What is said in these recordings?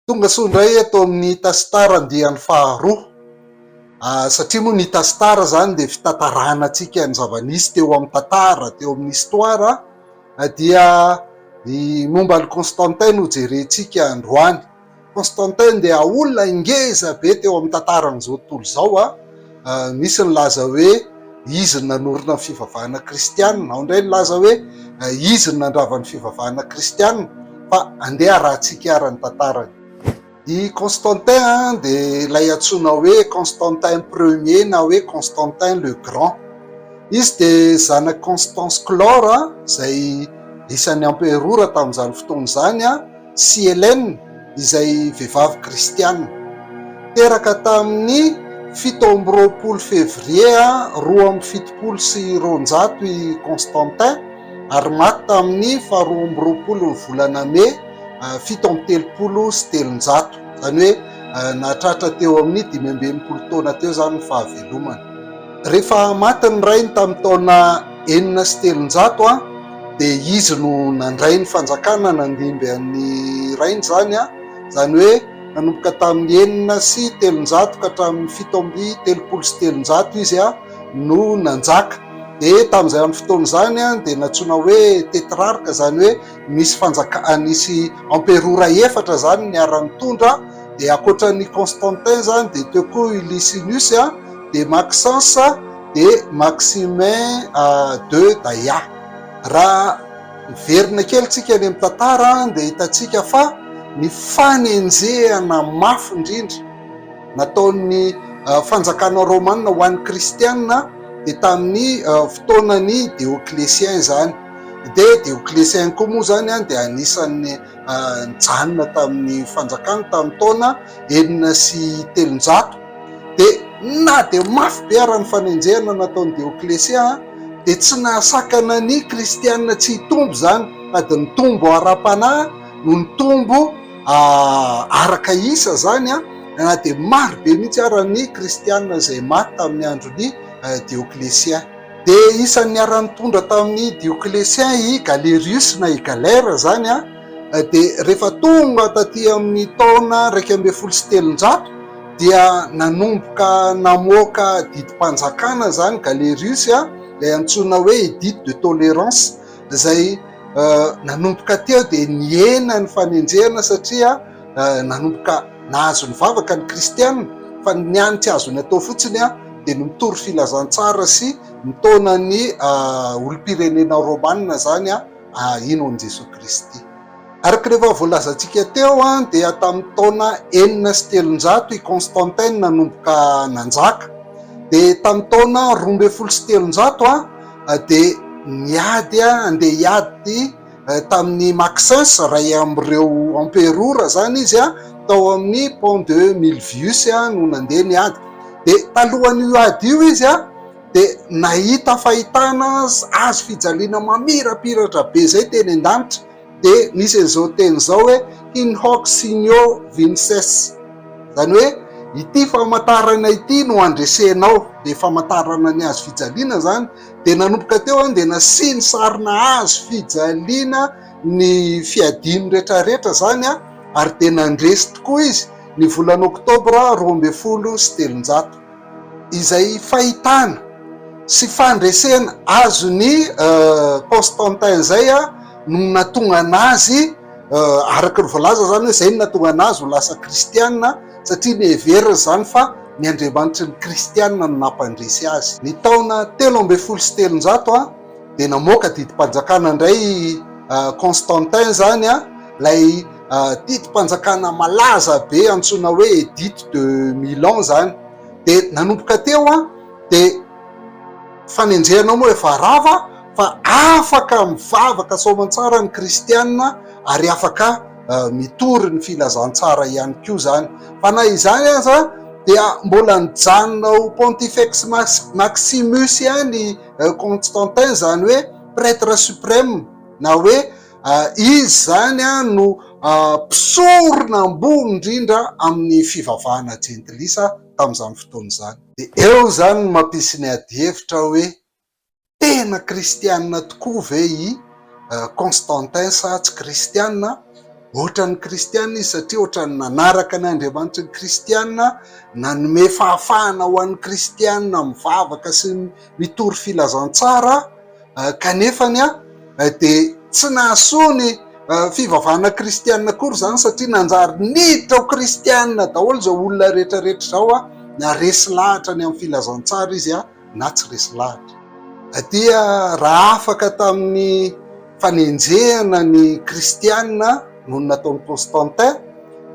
Tonga sondray atao amin'ny tasitara andihan'ny faharoa. Satria moa ny tasitara zany de fitantarana antsika ny zava-nisy teo amin'ny tantara, teo amin'ny histoira, dia ny momba ny Constantin no jerentsika androany. Constantin dia olona ingeza be teo amin'ny tantaran'izao tontolo izao. Misy ny laza hoe izy ny nanorina ny fivavahana kristiana, ao indray ny laza hoe izy ny nandrava ny fivavahana kristiana, fa andeha rahantsika ara-ny tantarany. I Constantin dia ilay antsoina hoe Constantin premier na hoe Constantin le grand. Izy dia zanak Constance Clore izay isan'ny emperora tamin'izany fotoana izany, sy Hélène izay vehivavy kristiana. Teraka tamin'ny 17 février 1770 i Constantin, ary maty tamin'ny 12 volana May 1730. Zany hoe nahatratra teo amin'ny 15 taona teo zany ny fahavelomany. Rehefa maty ny rainy tamin'ny taona 1903 dia izy no nandray ny fanjakana nandimby an'ny rainy zany, zany hoe nanomboka tamin'ny 1903 ka hatramin'ny 1730 izy no nanjaka. Dia tamin'izay amin'ny fotoana zany dia natsoina hoe tetrarka, zany hoe nisy emperora efatra zany niara-nitondra. Dia akoatran'ny Constantin zany dia teo koa i Licinius, dia Maxence, dia Maximin de Daya. Raha miverina kely tsika any amin'ny tantara dia hitantsika fa ny fanenjehana mafy indrindra nataon'ny fanjakana romanina ho an'ny kristiana dia tamin'ny fotoanany Dioclétien zany. Dia Dioclétien koa moa zany dia anisan'ny nijanona tamin'ny fanjakana tamin'ny taona 903. Dia na dia mafy be ara ny fanenjehana nataon'ny Dioclétien, dia tsy nahasakana ny kristiana tsy hitombo zany, sady ny tombo ara-panahy no ny tombo araka isa zany, na dia maro be mihitsy ara-ny kristiana izay maty tamin'ny andron'ny Dioclétien. Dia isan'ny ara-nitondra tamin'ny Dioclétien i Galerius na i Galère zany, dia rehefa tonga taty amin'ny taona 1200 dia nanomboka namoaka didim-panjakana zany Galerius, ilay antsoina hoe edite de tolérance, izay nanomboka teo dia niena ny fanenjehana satria nanomboka nahazo ny vavaka ny kristiana, fa niany tsy azony atao fotsiny dia mitory filazantsara sy nitaonany olom-pirenena romanina zany ino an' Jesoa Kristy. Araka rehefa voalazantsika teo dia tamin'ny taona 1903 i Constantin nanomboka nanjaka. Dia tamin'ny taona 1270 dia niady andeha hiady tamin'ny Maxence, ray amin'ireo emperora zany izy, tao amin'ny Pont de Milvius no nandeha niady. Dia talohan'io ady io izy dia nahita fahitana azo fijaliana mamirapiratra be zay teny an-danitra. Dia nisy an'izao teny zao hoe in hoc signo vinces, zany hoe ity famantarana ity no andresenao. Dia famantarana ny azo fijaliana zany. Dia nanomboka teo dia nasiny sarina azo fijaliana ny fiadiny rehetrarehetra zany, ary dia nandresy tokoa izy ny volana oktobra 1270. Izay fahitana sy fandresena azony Constantin zay no natonga anazy, araka ny voalaza zany hoe zay no natonga anazy ho lasa kristiana, satria ny heverina zany fa ny Andriamanitry ny kristiana no nampandresy azy. Ny taona 1370 dia namoaka didim-panjakana indray Constantin zany, lay didim-panjakana malaza be antsoina hoe edite de Milan zany. Dia nanomboka teo dia fanenjehanao moa efa rava, fa afaka mivavaka soamantsara ny kristiana ary afaka mitory ny filazantsara ihany koa zany. Fa na izany aza dia mbola nijanona ho Pontifex Maximus ny Constantin, zany hoe prêtre suprême, na hoe izy zany no mpisorona ambony indrindra amin'ny fivavahana jentilisa tamin'izany fotoana zany. Dia eo zany no mampisy ny adi-hevitra hoe tena kristiana tokoa ve i Constantin sa tsy kristiana? ohatran'ny kristiana izy satria ohatrany nanaraka ny Andriamanitra ny kristiana, nanome fahafahana ho an'ny kristiana mivavaka sy mitory filazantsara, kanefany dia tsy nahasoa ny fivavahana kristiana akory zany satria nanjary niditra ho kristiana daholo zao olona rehetrarehetra zao na resy lahatra ny amin'ny filazantsara izy na tsy resy lahatra. Dia raha afaka tamin'ny fanenjehana ny kristiana noho nataon'ny Constantin,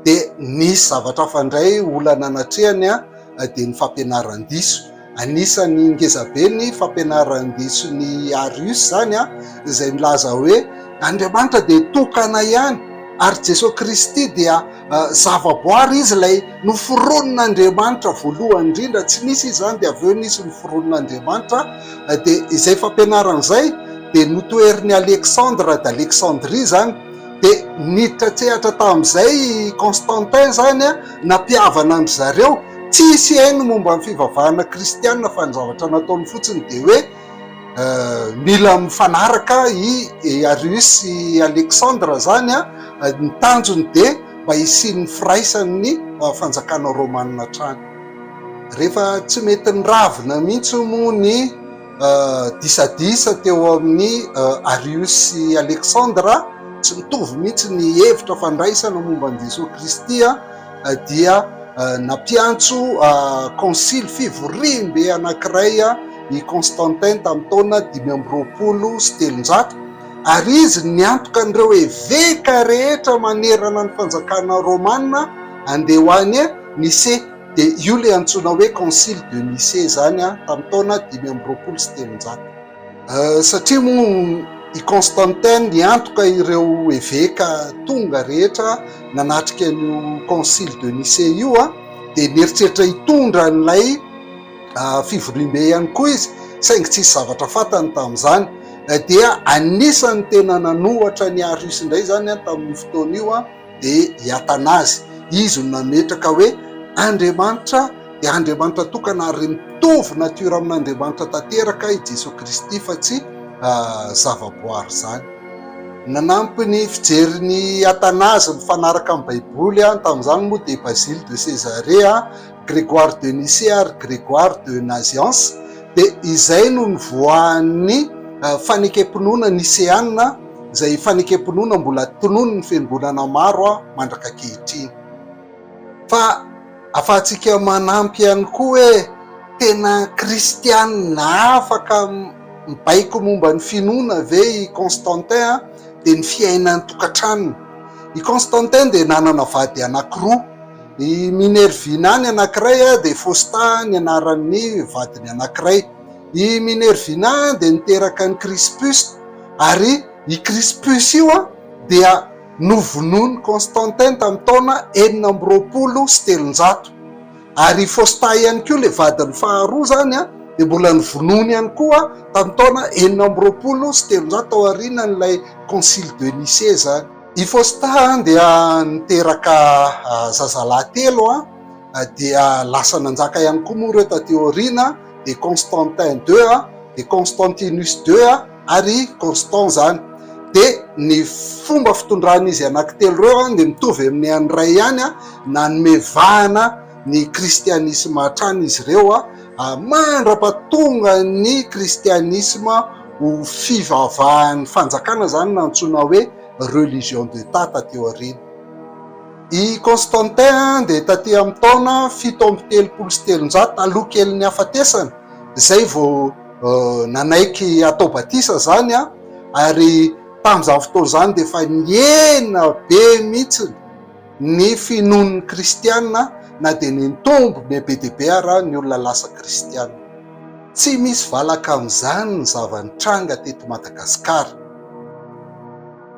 dia nisy zavatra fandray olana anatrehany dia ny fampianaran-diso. Anisan'ny ngezabe ny fampianaran-diso ny Arius zany izay milaza hoe Andriamanitra dia tokana ihany ary Jesosy Kristy dia zavaboary izy ilay noforonon'Andriamanitra voalohany indrindra, tsy nisy izy zany dia avy eo nisy noforonon'Andriamanitra. Dia izay fampianaran'izay dia notoerin'ny Alexandre d'Alexandrie zany, dia niditra tsehatra tamin'izay Constantin zany nampihavana andry zareo tsisy haino momba ny fivavahana kristiana fa ny zavatra nataony fotsiny dia hoe mila mifanaraka i Arius i Alexandre zany ny tanjony dia mba hisian'ny firaisan'ny fanjakana romanina trany. Rehefa tsy mety ny ravina mihitsy moa ny disadisa teo amin'ny Arius i Alexandre, tsy mitovy mihitsy ny hevitra fandraisana momba ny Jesosy Kristy, dia nampiantso concile fivorimbe anankiray i Constantin tamin'ny taona 520 ary izy niantoka an'ireo eveka rehetra manerana ny fanjakana romanina andeha ho any Nice. Dia io le antsoina hoe concile de Nice zany tamin'ny taona 520. Satria moa i Constantin niantoka ireo eveka tonga rehetra nanatrika ny concile de Nice io dia nieritreritra hitondra n'ilay fivorimbe ihany koa izy, saingy tsisy zavatra fantany tamin'izany. Dia anisan'ny tena nanohatra ny Arius indray zany tamin'ny fotoana io dia hiatanazy. Izy no nametraka hoe Andriamanitra dia Andriamanitra tokana ary mitovy natiora amin'Andriamanitra tanteraka i Jesosy Kristy fa tsy zavaboary zany. Nanampy ny fijeriny Atanazy mifanaraka amin'ny Baiboly tamin'izany moa dia Basile de Césarea, Grégoire de Nice ary Grégoire de Naziance. Dia izay no nivoahan'ny fanekem-pinoana niseanina, izay fanekem-pinoana mbola tonono ny fiangonana maro mandraka ankehitriny. Fa afahantsika manampy ihany koa hoe tena kristiana afaka mibaiko momba ny finoana ve i Constantin dia ny fiainany tokantranony. I Constantin dia nanana vady anankiroa, i Minervina ny anankiray dia Fausta ny anaran'ny vadiny anankiray. I Minervina dia niteraka ny Crispus ary i Crispus io dia novonoiny Constantin tamin'ny taona 420 ary Fausta ihany koa le vadiny faharoa zany dia mbola nivonoiny ihany koa tamin'ny taona 430 ao aorianan'ilay concile de Nice zany. I Fausta dia niteraka zazalahy telo dia lasa nanjaka ihany koa moa ireo taty aoriana, dia Constantin 2 dia Constantinus 2 ary Constant zany. Dia ny fomba fitondran'izy anankitelo ireo dia mitovy amin'ny an'iray ihany nanome vahana ny kristianisma hatrany izy ireo mandrapatonga ny kristianisma ho fivavahan'ny fanjakana zany nantsoina hoe religion d'État taty aoriana. I Constantin dia taty amin'ny taona 737 aloha kely ny hafatesana izay vao nanaiky atao batisa zany ary tamin'izany fotoana zany dia efa niena be mihitsy ny finoan'ny kristiana na dia nitombo be dia be raha ny olona lasa kristiana. Tsy misy valaka amin'izany ny zava-nitranga teto Madagasikara.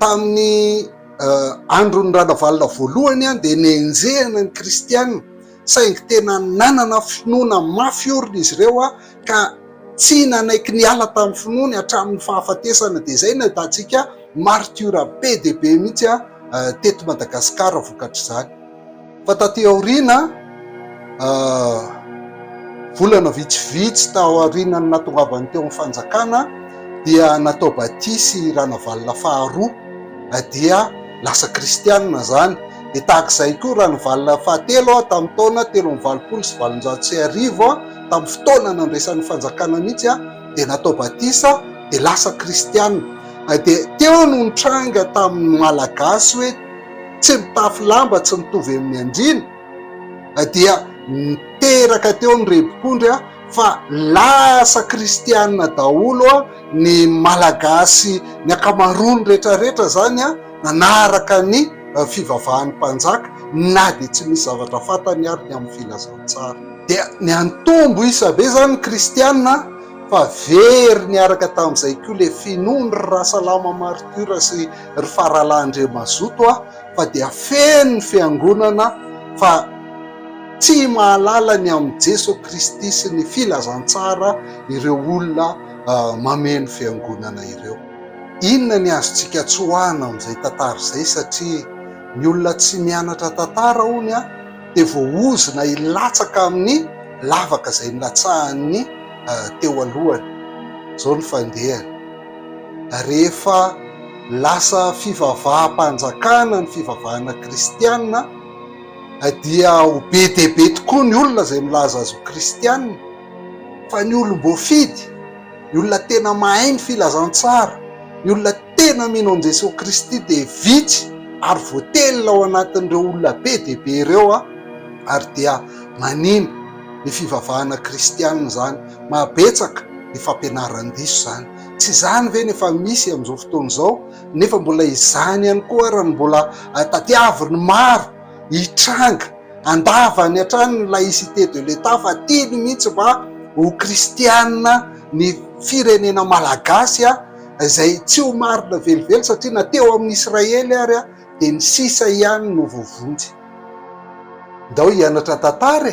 Tamin'ny andron'ny ranavalona voalohany dia nenjehana ny kristiana, saingy tena nanana finoana mafy orina izy ireo ka tsy nanaiky niala tamin'ny finoany hatramin'ny fahafatesana. Dia izay nahitantsika martyra be dia be mihitsy teto Madagasikara vokatr'izany. Fa taty aoriana volana vitsivitsy tao aorianany natongavany teo amin'ny fanjakana dia natao batisy ranavalona faharoa, dia lasa kristianina zany. De tahak'izay koa raha ny valina fahatelo tamin'ny taona 1380 tamin'ny fotoana nandraisan'ny fanjakana mihitsy de natao batisa de lasa kristianina. De teo no nitranga tamin'ny malagasy hoe tsy mitafy lamba tsy mitovy amin'ny andrina, dia niteraka teo ny rebikondry fa lasa kristianina daholo ny malagasy, ny akamarony rehetrarehetra zany nanaraka ny fivavahan'ny mpanjaka, na de tsy misy zavatra fantany ary ny amin'ny filazantsara. Dia ny antombo isabe zany kristianina fa very niaraka tamin'izay koa le finoany rasalama martyra sy ry Faralahandriamazoto fa dia feno ny fiangonana fa tsy mahalala ny amin'ny Jesosy Kristy sy ny filazantsara ireo olona mameno fiangonana ireo. Inona ny azontsika tsoahana amin'izay tantara izay, satria ny olona tsy mianatra tantara hony dia voaozona hilatsaka amin'ny lavaka izay nilatsahany teo alohany. Zao ny fandehany. Rehefa lasa fivavaham-panjakana ny fivavahana kristianina dia ho be dia be tokoa ny olona izay milaza azy ho kristianina, fa ny olom-boafidy, ny olona tena mahay ny filazantsara, ny olona tena mino an Jesosy Kristy dia vitsy ary voatelina ao anatin'ireo olona be dia be ireo ary dia manimba ny fivavahana kristianina zany. Mabetsaka ny fampianaran-diso zany. Tsy zany ve nefa misy amin'izao fotoana izao, nefa mbola izany ihany koa raha mbola tadiaviny maro hitranga andavany hatrany ny laïcité de l'État fa tiany mihitsy mba ho kristianina ny firenena malagasy izay tsy ho marina velively, satria na teo amin'ny Israely ary dia ny sisa ihany no voavonjy. Ndao hianatra tantara